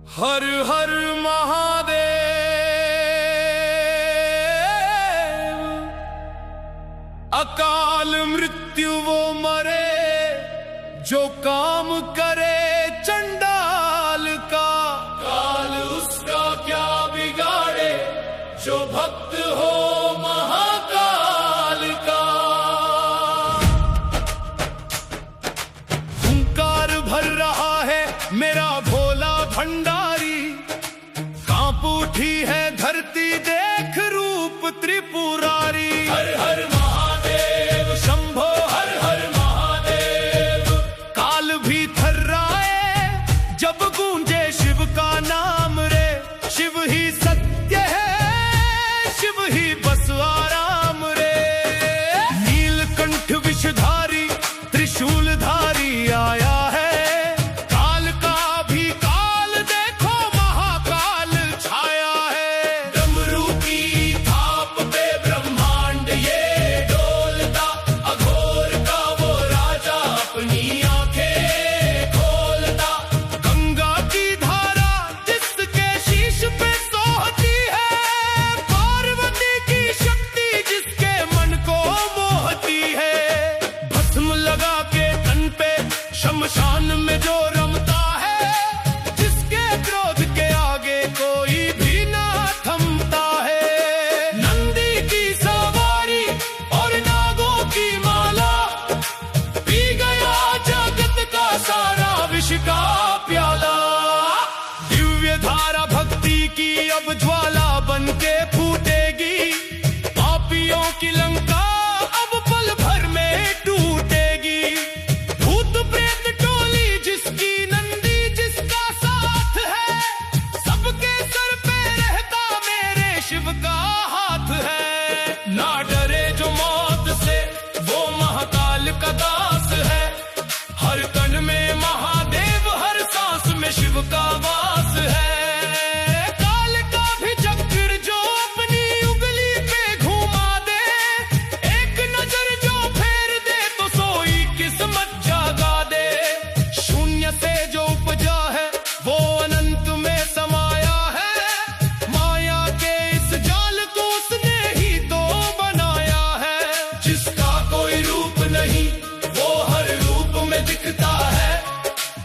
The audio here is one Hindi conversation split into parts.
हर हर महादेव। अकाल मृत्यु वो मरे जो काम करे चंडाल का, काल उसका क्या बिगाड़े जो भक्त हो महाकाल का। हुंकार भर रहा है मेरा भोला भंडारी, कांप उठी है धरती देख रूप त्रिपुरारी। हर हर महादेव शंभो हर हर महादेव। काल भी थर्राए जब गूंजे शिव का नाम रे, शिव ही सत्य है शिव ही बस आराम रे। नीलकंठ विषधारी त्रिशूलधारी आया है, शमशान में जो रमता है, जिसके क्रोध के आगे कोई भी ना थमता है। नंदी की सवारी और नागों की माला, पी गया जगत का सारा विष का प्याला। दिव्य धारा भक्ति की अब ज्वाला बन के फूटेगी, पापियों की लंका अब पल भर में टूटेगी। शिव का हाथ है, ना डरे जो मौत से वो महाकाल का दास है। हर कण में महादेव हर सांस में शिव का वास है। काल का भी चक्र जो अपनी उंगली पे घुमा दे, एक नजर जो फेर दे तो सोई किस्मत जागा दे। शून्य से जो उपजा है वो अनंत में समाया है, माया के इस जाल को उसने ही तो बनाया है। जिसका कोई रूप नहीं वो हर रूप में दिखता है,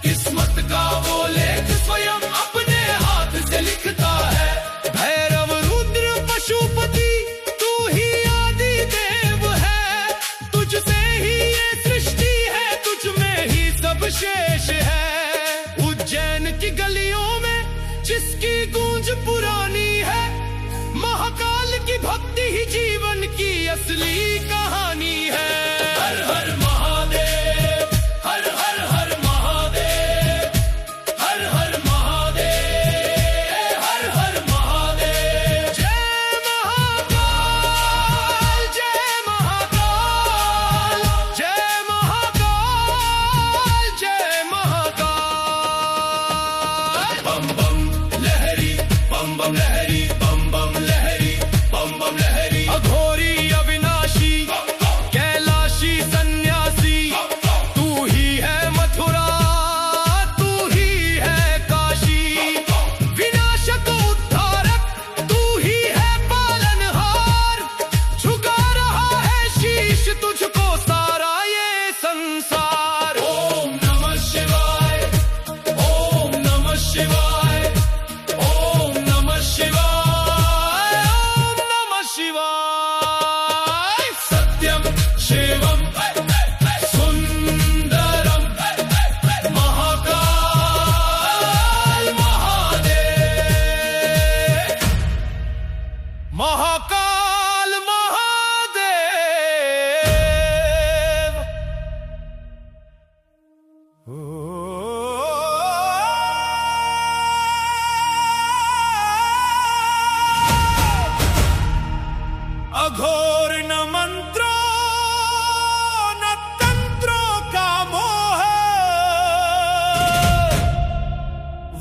किस्मत का वो लेख स्वयं अपने हाथ से लिखता है। भैरव रुद्र पशुपति तू ही आदि देव है, तुझसे ही ये सृष्टि है, तुझ में ही सब शेष है। उज्जैन की गलियों में जिसकी गूंज पुरानी है, महाकाल की भक्ति ही जीवन की असली कहानी है। हर हर महादेव हर हर हर महादेव, हर हर महादेव हर हर महादेव। जय महाकाल जय महाकाल जय महाकाल जय महाकाल। बम बम लहरी बम बम लहरी बम बम लहरी बम बम लहरी। अघोरी अविनाशी कैलाशी सन्यासी, तू ही है मथुरा तू ही है काशी। विनाशक उद्धारक तू ही है पालनहार, झुका रहा है शीश तुझको सारा ये संसार। ओम नमः शिवाय ओम नमः शिवाय ओम नमः शिवाय ओम नमः शिवाय। सत्यम शिवम सुंदरम महाकाल महादेव। महाकाल महादेव। अघोर न मंत्रों न तंत्रों का मोह,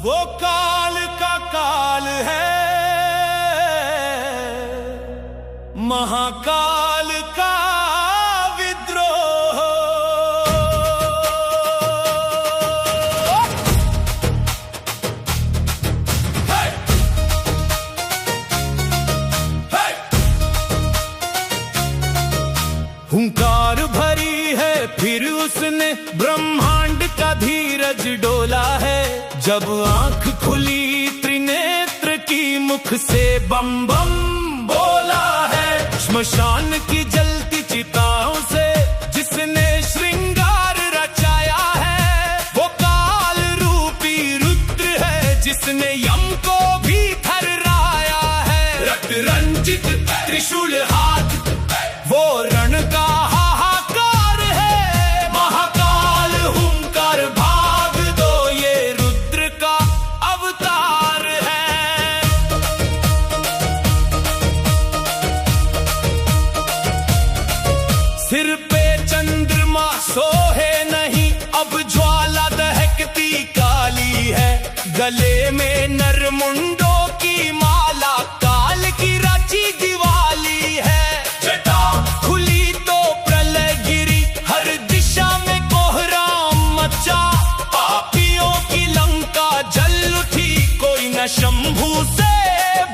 वो काल का काल है, महाकाल का विद्रोह। जब आंख खुली त्रिनेत्र की, मुख से बम बम बोला है। श्मशान की जलती चिताओं से जिसने श्रृंगार रचाया है, वो काल रूपी रुद्र है जिसने यम को भी थर्राया है। रक्त रंजित त्रिशूल हाथ, वो रण का हाहाकार है। महाकाल हुंकार भाग दो, ये रुद्र का अवतार है। सिर पे चंद्रमा सोहे नहीं, अब ज्वाला दहकती काली है। गले में नरमुंडों की माला, काल की रची दिवाली है। जटा खुली तो प्रलय गिरी, हर दिशा में कोहराम मचा। पापियों की लंका जल उठी, कोई न शंभू से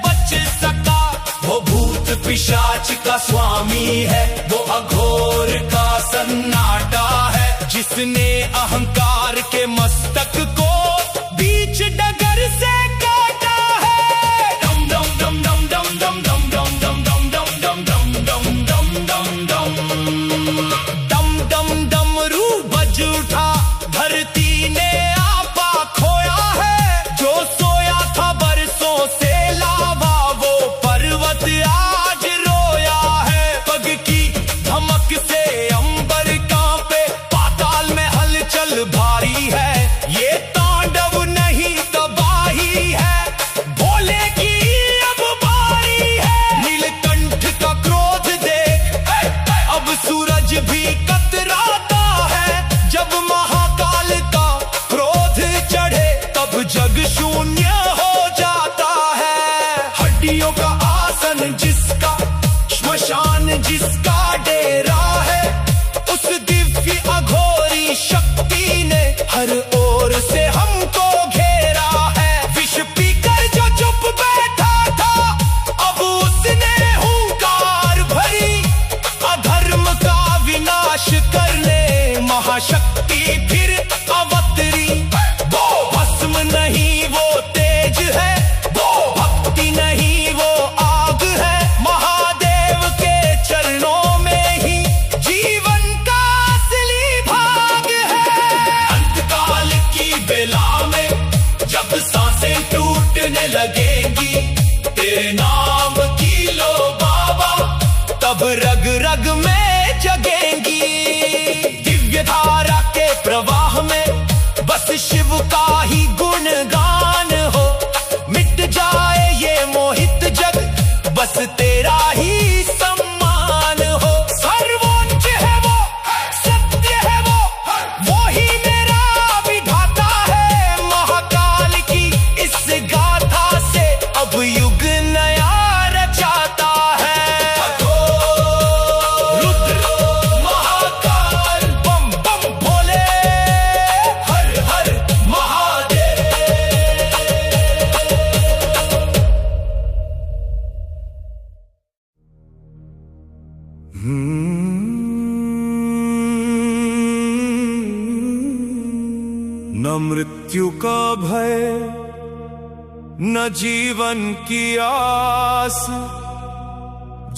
बच सका। वो भूत पिशाच का स्वामी है, वो अघोर का सन्नाटा है जिसने अहंकार के मस्तक को बीच डगर से काटा है। डम डम डम डम डम डम डम डम डम डम डम डम डम डम डम डम डम डम रू बज उठा, धरती ने आपा खोया है। जो सोया था बरसों से लावा, वो पर्वत आज रोया है। पग की धमक से अंबर कांपे, पाताल में हलचल भारी है। ये तांडव नहीं तबाही है, भोले की अब बारी है। नीलकंठ का क्रोध देख अब सूरज भी कतराता है। जब महाकाल का क्रोध चढ़े, तब जग शून्य हो जाता है। हड्डियों का आसन जिसका, श्मशान जिसका डेरा है, उस दिव्य अघोरी शक्ति ने हर ओर से हमको घेरा है। विष पीकर जो चुप बैठा था, अब उसने हुंकार भरी। अधर्म का विनाश करने महाशक्ति फिर अवतरी। वो भस्म नहीं वो तेज है, वो भक्ति नहीं वो आग है। महादेव के चरणों में ही जीवन का असली भाग है। अंतकाल की बेला में जब सांसें टूटने लगेंगी, तेरे नाम की लो बाबा, तब रग रग में जगेंगी। दिव्य धारा के प्रवाह में बस शिव का ही गुणगान हो। मिट जाए ये मोहित जग, बस तेरा ही सम्मान हो। सर्वोच्च है वो, सत्य है वो ही मेरा विधाता है। महाकाल की इस गाथा से अब युग नया रचाता है। रुद्र महाकाल, बम बम भोले, हर हर महादेव। न मृत्यु का भय, न जीवन की आस,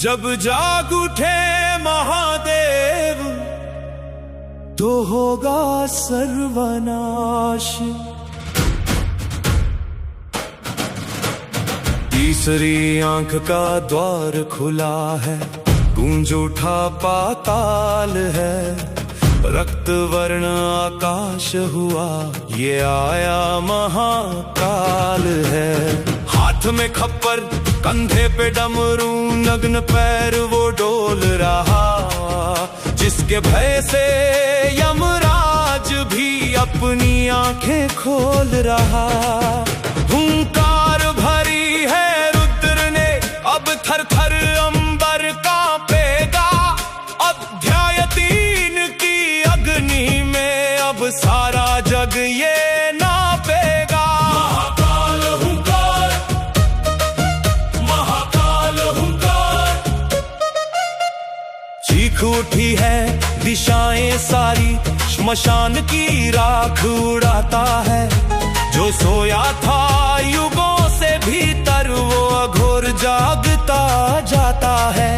जब जाग उठे महादेव तो होगा सर्वनाश। तीसरी आंख का द्वार खुला है, गूंज उठा पाताल है। रक्त वर्ण आकाश हुआ, ये आया महाकाल है। हाथ में खप्पर, कंधे पे डमरू, नग्न पैर वो डोल रहा। जिसके भय से यमराज भी अपनी आंखें खोल रहा। हुंकार भरी है रुद्र ने, अब थर थर अंबर कांपेगा। अध्याय 3 की अग्नि में अब सारा जग ये नापेगा। महाकाल हुंकार, महाकाल हुंकार। चीख उठी है दिशाएं सारी, श्मशान की राख उड़ाता है। जो सोया था युगों से भीतर, वो अघोर जागता जाता है।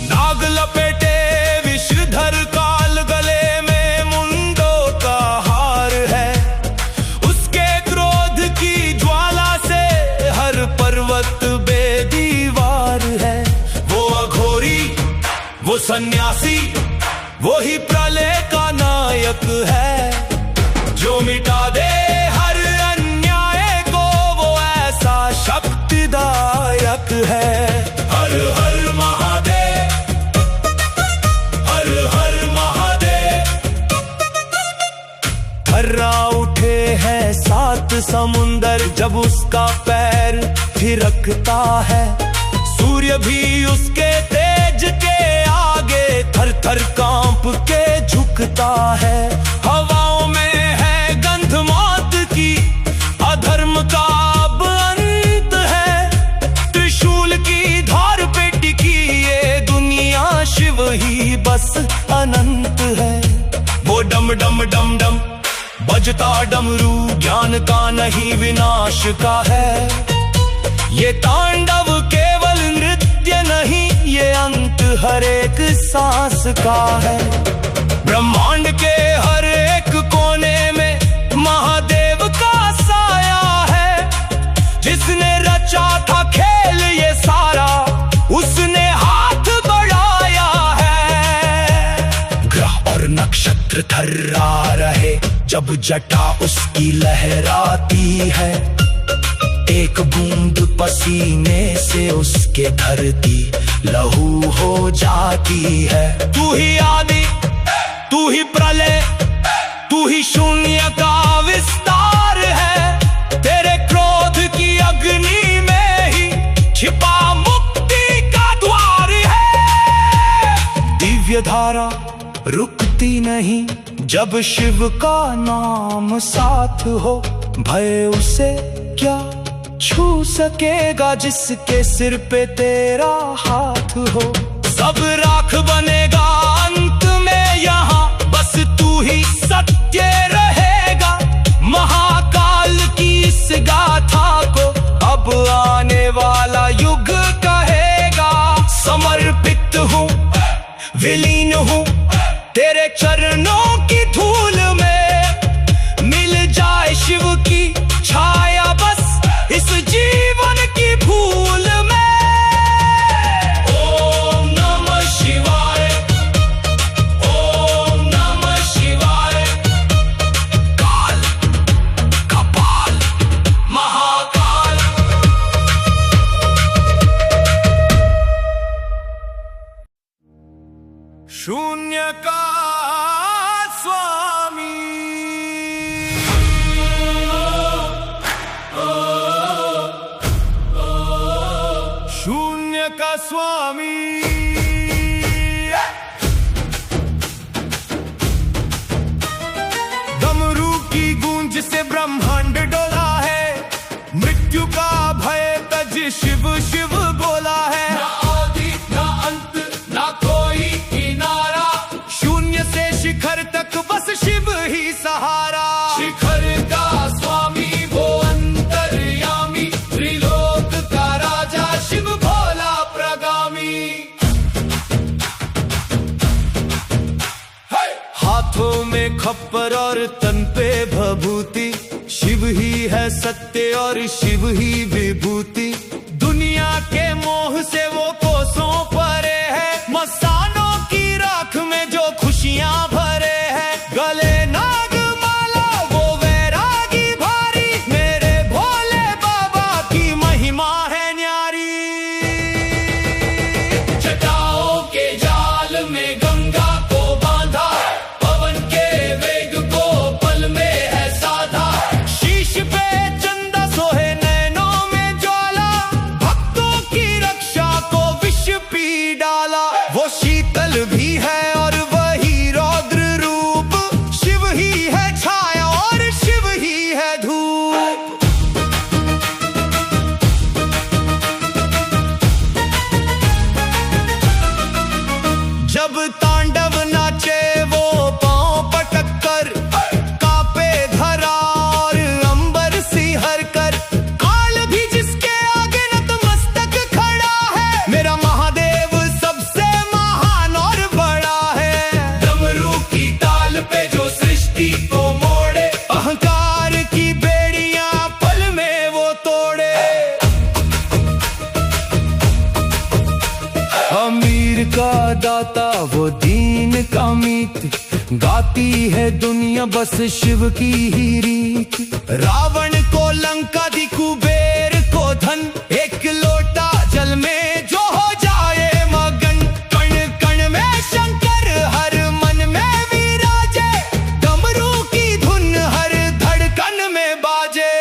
नाग लपेटे विषधर काल, गले में मुंडों का हार है। उसके क्रोध की ज्वाला से हर पर्वत बेदीवार है। वो अघोरी, वो सन्यासी, वो ही प्रलय का नायक है। जो मिटा दे हर अन्याय को, वो ऐसा शक्तिदायक है। हर हर महादेव, हर हर महादेव। थर्रा उठे हैं 7 समुंदर, जब उसका पैर थिरकता है। सूर्य भी उसके तेज के आगे थर थर कांप के झुकता है। हवाओं में है गंध मौत की, अधर्म का अब अंत है। त्रिशूल की धार पे टिकी ये दुनिया, शिव ही बस अनंत है। वो डम डम डम डम बजता डमरू, ज्ञान का नहीं विनाश का है। ये तांडव केवल नृत्य नहीं, ये अंत हर एक सांस का है। ब्रह्मांड के हर एक कोने में महादेव का साया है। जिसने रचा था खेल ये सारा, उसने हाथ बढ़ाया है। ग्रह और नक्षत्र थर्रा रहे, जब जटा उसकी लहराती है। एक बूंद पसीने से उसके धरती लहू हो जाती है। तू ही आदि, तू ही प्रलय, तू ही शून्य का विस्तार है। तेरे क्रोध की अग्नि में ही छिपा मुक्ति का द्वार है। दिव्य धारा रुकती नहीं, जब शिव का नाम साथ हो। भय उसे क्या छू सकेगा, जिसके सिर पे तेरा हाथ हो। सब राख बनेगा अंत में यहाँ, बस तू ही सत्य रहेगा। महाकाल की इस गाथा को अब आने वाला युग कहेगा। समर्पित हूँ, विलीन हूँ तेरे चरणों की धूल में। मिल जाए शिव की छाया बस इस जीवन की भूल में। ओम नमः शिवाय, ओम नमः शिवाय। काल, कपाल, महाकाल। शून्य का स्वामी, शून्य का स्वामी। डमरू की गूंज से ब्रह्मांड डोला है। मृत्यु का भय तज शिव शिव बोला है। ना आदि ना अंत ना कोई किनारा, शून्य से शिखर तक बस शिव ही सहारा। शिखर का स्वामी वो अंतर्यामी, त्रिलोक का राजा शिव भोला प्रगामी। हाथों में खप्पर और तन पे भभूति, शिव ही है सत्य और शिव ही विभूति। दुनिया के मोह से वो कोसों परे है, मस्तानों की राख में जो खुशियां भरे हैं। गले नाग माला वो वैरागी भारी, मेरे भोले बाबा की महिमा है न्यारी। जटाओं के जाल में गंगा को बांधा, पवन के वेग को पल में है साधा। शीश पे चंदा सोहे, नैनों में ज्वाला, भक्तों की रक्षा को वो दीन का मीत, गाती है दुनिया बस शिव की ही रीत। रावण को लंका दी, कुबेर को धन, एक लोटा जल में जो हो जाए मगन। कण कण में शंकर, हर मन में विराजे, डमरू की धुन हर धड़कन में बाजे।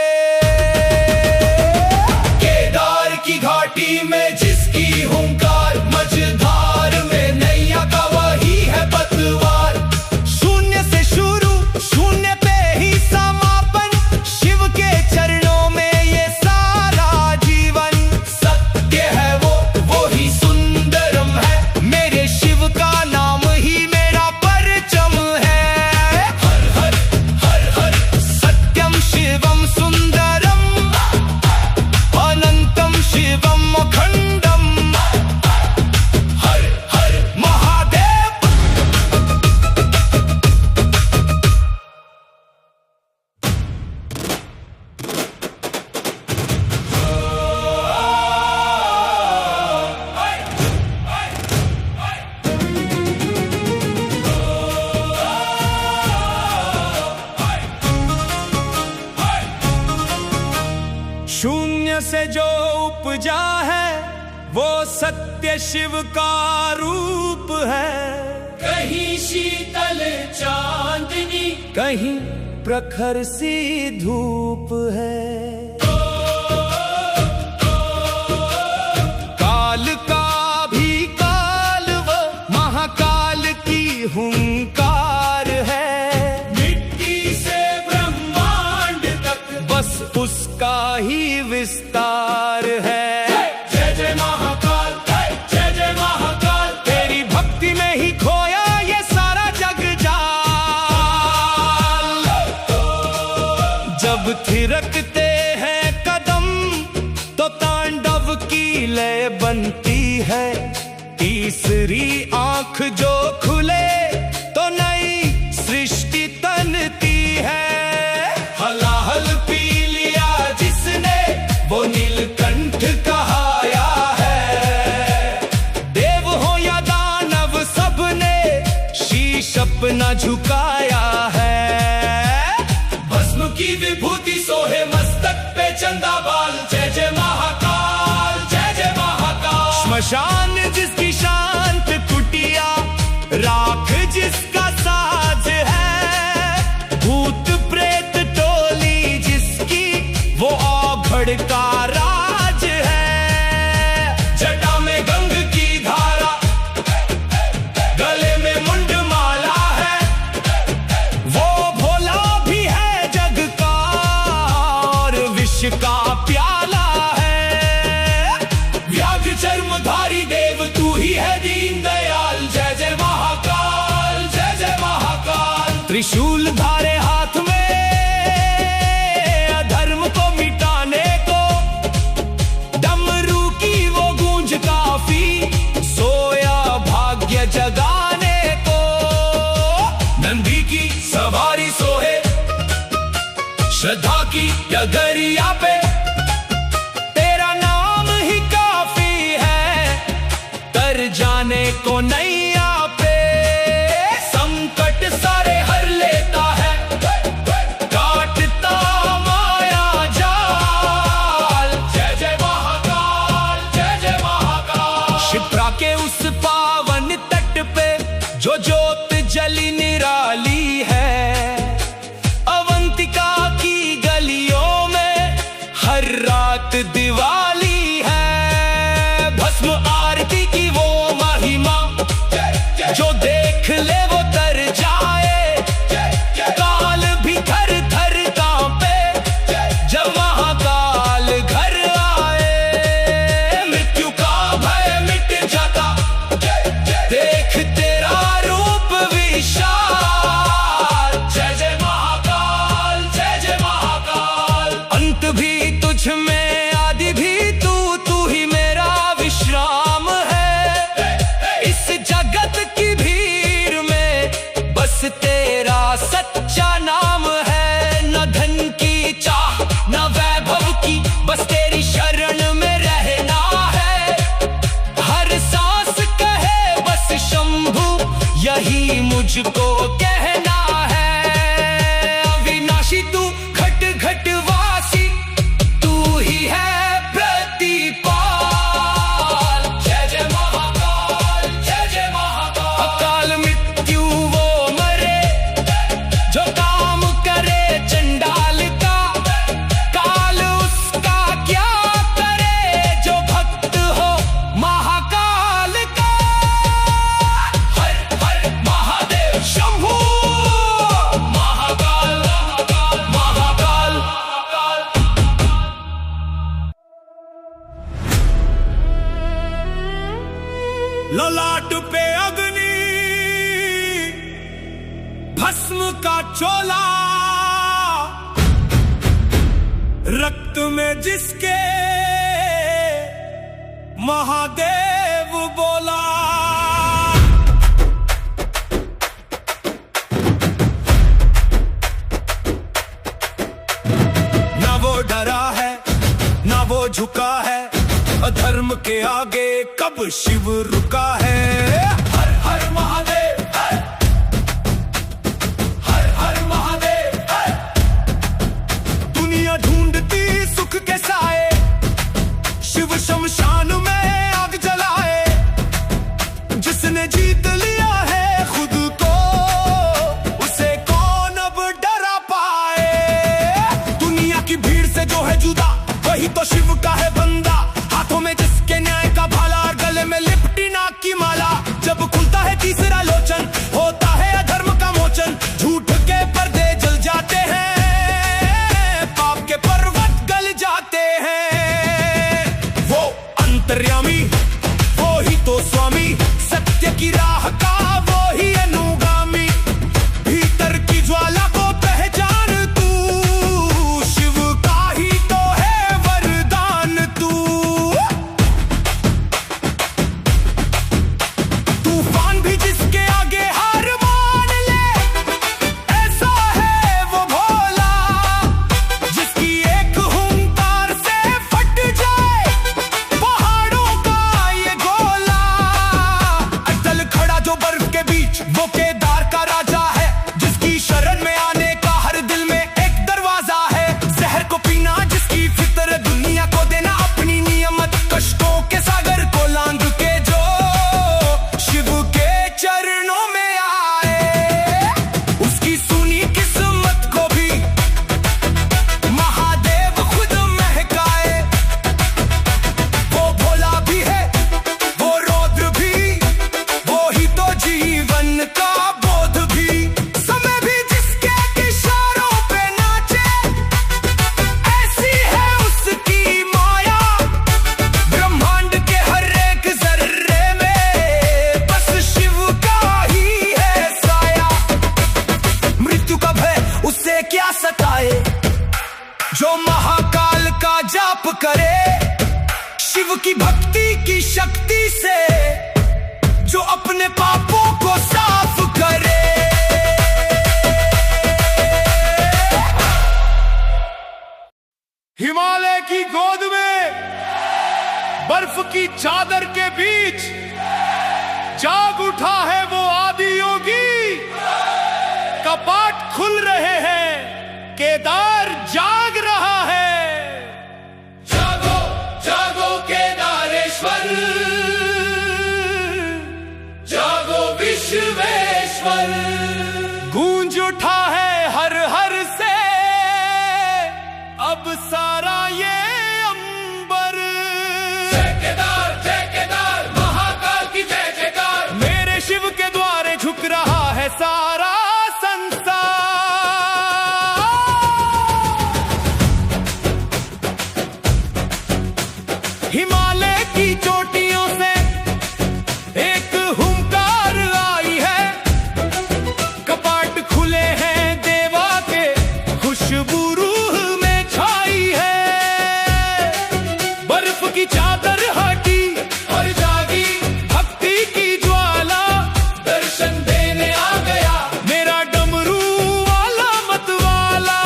केदार की घाटी में जिसकी हुंकार, मझधार में नैया का वही है पतवार। शून्य से शुरू, शून्य पे ही समापन, शिव के चरणों में ये सारा जीवन। सत्य है वो ही सुंदरम है, मेरे शिव का नाम ही मेरा परचम है। हर हर हर हर सत्यम शिवम सुंदरम, अनंतम शिवम अखंडम। हर हर महादेव। शून्य से जो उपजा है, वो सत्य शिव का रूप है। कहीं शीतल चांदनी, कहीं प्रखर सी धूप है। काल का भी काल, वो महाकाल की हुंकार है। मिट्टी से ब्रह्मांड तक बस उसका ही विस्तार है। जय जय महाकाल, जय जय महाकाल, तेरी भक्ति में ही खोया ये सारा जग जाल। जब थिरकते हैं कदम, तो तांडव की लय बनती है। तीसरी आंख जो खुले, तो नई सृष्टि तनती है। हलाहल पी लिया जिसने, वो नीलकंठ कहाया है। देव हो या दानव, सबने शीश अपना झुकाया है। भस्म की विभूति सोहे मस्तक पे चंदा बाल। जय जय महाकाल, जय जय महाकाल। श्मशान जिसकी शांत कुटिया, राख जिसका साज है। भूत प्रेत टोली जिसकी, वो औघड़ का राज है। जटा में गंग की धारा, गले में मुंड माला है। वो भोला भी है जग का, और विष का प्याला है। व्याघ्र चर्मधारी देव तू ही है दीन दयाल। जय जय महाकाल, जय जय महाकाल। त्रिशूल धारे हाथ में, अधर्म को मिटाने को। डमरू की वो गूंज काफी, सोया भाग्य जगाने को। नंदी की सवारी सोहे, श्रद्धा की डगरिया पे। तेरा नाम ही काफी है, तर जाने को नैया पे। संकट सारे हर लेता है, काटता माया जाल। जय जय महाकाल, जय जय महाकाल। शिप्रा के उस पावन तट पे, जो ज्योत जली निराली है। अवंतिका की गलियों में हर रात दिवाली है। भस्म आरती की वो महिमा, ललाट पे अग्नि भस्म का चोला, रक्त में जिसके महादेव बोला। ना वो डरा है ना वो झुका है, अधर्म के आगे कब शिव रुका है। हर हर महादेव है, हर हर महादेव है। दुनिया ढूंढती सुख के साए, शिव शमशान में आग जलाए। जिसने जीत लिया है खुद को, उसे कौन अब डरा पाए। दुनिया की भीड़ से जो है जुदा, वही तो शिव का है बंदा। हाथों में जिसके न्याय का भाला, और गले में लिपटी नाग की माला। जब खुलता है तीसरा लोचन, होता है अधर्म का मोचन। झूठ के पर्दे जल जाते हैं, पाप के पर्वत गल जाते हैं। वो अंतर्यामी, वो ही तो स्वामी, सत्य की राह का वो ही अनुगामी। भीतर की ज्वाला को पहचान तू, शिव का ही तो है वरदान तू। तूफान भी जिसके आगे हार मान ले, ऐसा है वो भोला। जिसकी एक हुंकार से फट जाए पहाड़ों का ये गोला। अटल खड़ा जो बर्फ के बीच, वो केदार का राजा है। जिसकी शरण में आने का हर दिल में एक दरवाजा है। जहर को पीना जिसकी फितर, दुनिया को देना अपनी नियमत। कष्टों के सागर को लांघ के जो शिव के चरणों में आए, उसकी सुनी किस्मत को भी महादेव खुद महकाए। वो भोला भी है, वो रौद्र भी, वो ही तो जीवन का बोध भी। समय भी जिसके इशारों पे नाचे, ऐसी है उसकी माया। ब्रह्मांड के हर एक जर्रे में बस शिव का ही है साया। मृत्यु का भय उससे क्या सताए, जो महाकाल का जाप करे। शिव की भक्ति की शक्ति से जो अपने पापों को साफ करे। हिमालय की गोद में, बर्फ की चादर के बीच, जाग उठा है वो आदि योगी। कपाट खुल रहे हैं, केदार जाग रहा है। जागो जागो केदारेश्वर, जागो विश्वेश्वर। गूंज उठा है हर हर से अब सारा ये अंबर। जय केदार महाकाल की जय जयकार। मेरे शिव के द्वारे झुक रहा है सारा संसार। हिमालय की चोटियों से एक हुंकार आई है। कपाट खुले हैं देवा के, खुशबू रूह में छाई है। बर्फ की चादर हटी और जागी भक्ति की ज्वाला। दर्शन देने आ गया मेरा डमरू वाला मतवाला।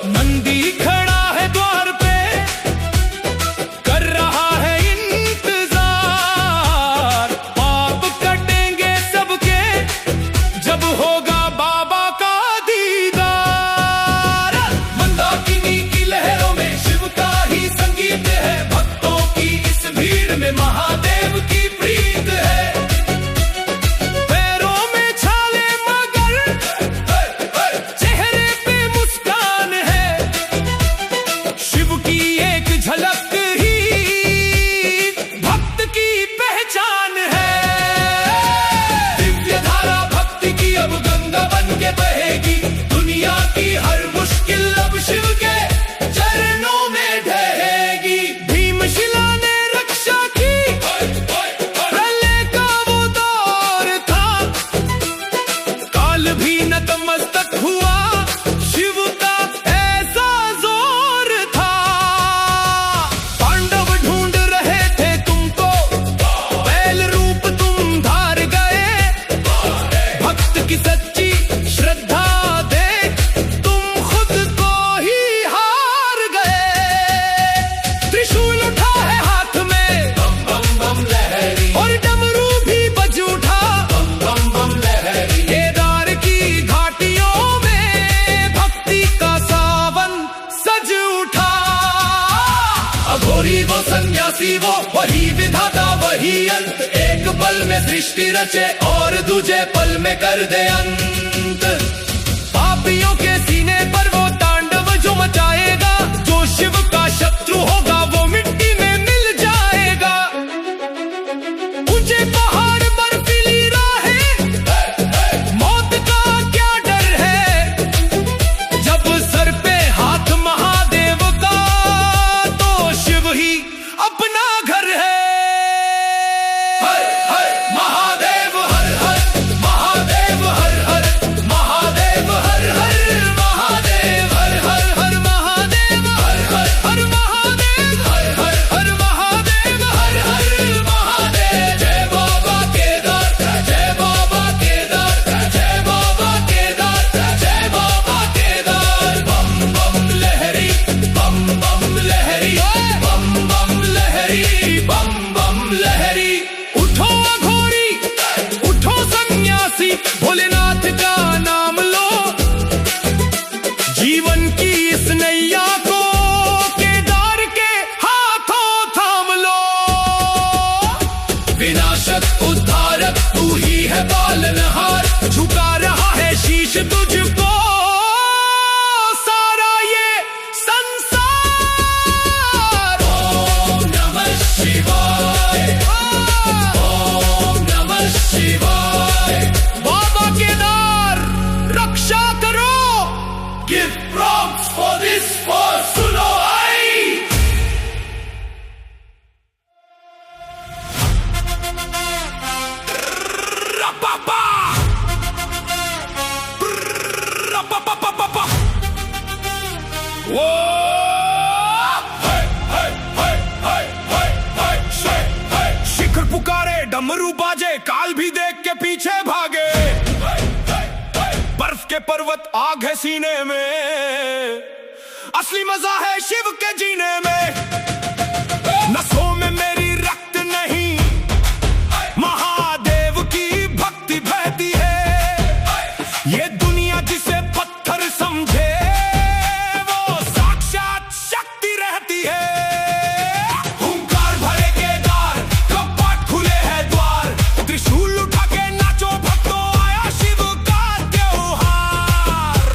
नंदी खड़ा है द्वार पे, कर रहा घोरी वो सन्यासी वो, वही विधाता वही अंत, एक पल में सृष्टि रचे और दूजे पल में कर दे अंत। पापियों के सीने पर वो तांडव जो मचाएगा, जो शिव का शत्रु होगा वो मिट्टी में मिल जाएगा। ऊंचे पहाड़ बर्फीली राहें, मौत का क्या डर है, जब सर पे हाथ महादेव का तो शिव ही अपना घर है। हर हर महादेव हर हर महादेव हर हर महादेव हर हर महादेव हर हर हर महादेव हर हर हर महादेव हर हर हर महादेव हर हर महादेव। जय बाबा केदार, जय बाबा केदार, जय बाबा केदार, जय बाबा केदार। बम बम लहरी, बम बम लहरी, बम बम लहरी, बम बम लहरी। उठो अघोरी, उठो सन्यासी, भोलेनाथ का नाम लो, जीवन की इस नैया को केदार के हाथों थाम लो। विनाशक उद्धारक तू ही है पालनहार, झुका रहा है शीश तुझको सारा ये संसार। ओम नमः शिवाय, ओम नमः शिवाय। बाबा केदार रक्षा करो, give prompts for this for सुनो आई। रपापा रपापा वो शिखर पुकारे डमरू बाजे, काल भी देख के पीछे भागे। बर्फ के पर्वत आग है सीने में, असली मजा है शिव के जीने में। नसों में मेरी रक्त नहीं, महादेव की भक्ति बहती है। ये दुनिया जिसे पत्थर समझे वो साक्षात शक्ति रहती है। हुंकार भरे केदार, कपाट खुले हैं द्वार, त्रिशूल उठा के नाचो भक्तों, आया शिव का त्योहार।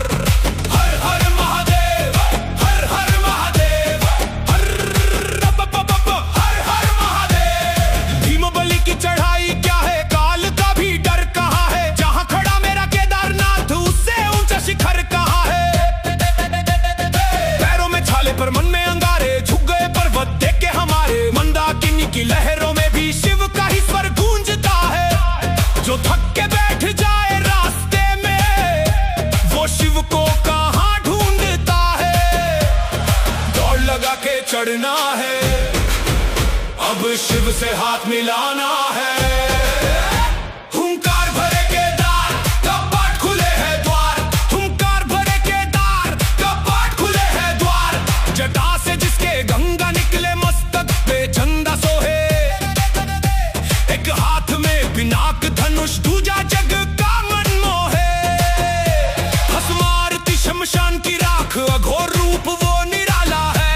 हर हर महादेव, हर हर महादेव, हर हर महादेव। भीम बलि की चढ़ाई क्या है, काल का भी डर कहाँ है, जहाँ खड़ा मेरा केदारनाथ उससे ऊंचा शिखर कहाँ है। पैरों में छाले पर मन में अंगारे, झुक गए पर्वत देख के हमारे, मंदाकिनी की लहरों में भी शिव का ही स्वर गूंजता है। जो थक के बैठ जाए रास्ते में, वो शिव को कहाँ ढूंढता है। दौड़ लगा के चढ़ना है, अब शिव से हाथ मिलाना है। हुंकार भरे केदार, कपाट खुले हैं द्वार, हुंकार भरे केदार, कपाट खुले हैं द्वार। जटा से जिसके गंगा निकले, मस्तक पे चंदा सोहे, एक हाथ में पिनाक धनुष, दूजा जग का मन मोहे। भस्म आरती शमशान की राख, अघोर रूप वो निराला है।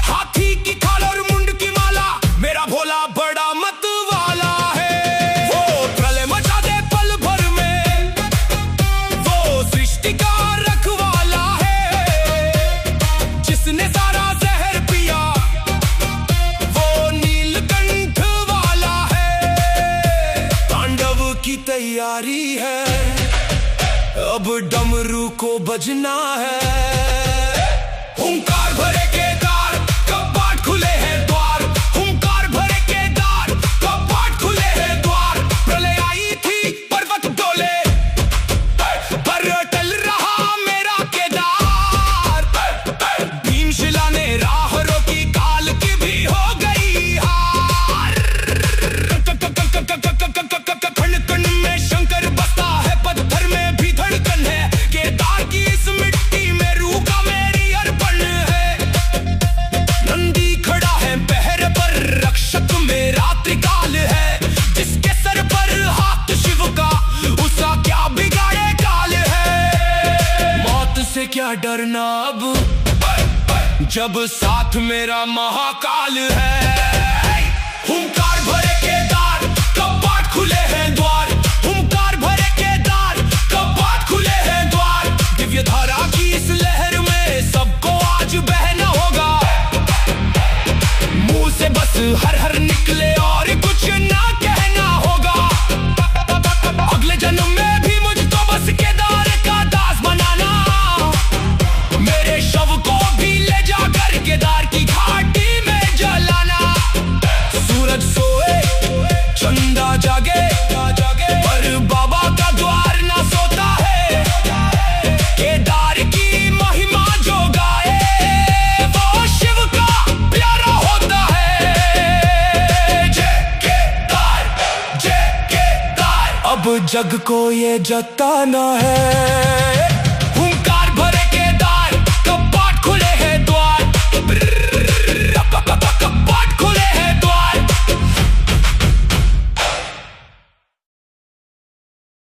हाथी की खाल और मुंड की माला, मेरा भोला बड़ा मत वाला है। वो प्रलय मचा दे पल भर में, वो सृष्टि का रखवाला है। जिसने सारा जहर पिया, वो नीलकंठ वाला है। तांडव की तैयारी है, अब डमरू को बजना है। हुंकार भरे केदार, कपाट खुले हैं द्वार, हुंकार भरे केदार, कपाट खुले हैं द्वार। प्रलय आई थी पर्वत डोले, पर टल रहा मेरा केदार। भीमशिला ने राह रोकी, काल की भी हो गई हार। खंड खंड में शंकर बसता है, पत्थर में भी धड़कन है। केदार की इस मिट्टी में रूह का मेरी अर्पण है। नंदी खड़ा है पहरे पर, रक्षक मेरा त्रिकाल है। जिसके सर पर हाथ शिव का, उसका क्या बिगाड़े काल है। मौत से क्या डरना अब, जब साथ मेरा महाकाल है। हुंकार भरे केदार, कपाट खुले हैं द्वार। हुंकार भरे केदार, कपाट खुले हैं द्वार। दिव्य धारा की इस लहर में सबको आज बहना होगा। मुंह से बस हर हर निकले और कुछ ना कहना होगा। अगले जन्म में भी मुझको बस केदार का दास बनाना। मेरे शव को भी ले जाकर केदार की घाटी में जलाना। सूरज सोए चंदा जागे, पर बाबा का द्वार ना सोता है। केदार की महिमा जो गाए वो शिव का प्यारा होता है। जय केदार, जय केदार। अब जग को ये जताना है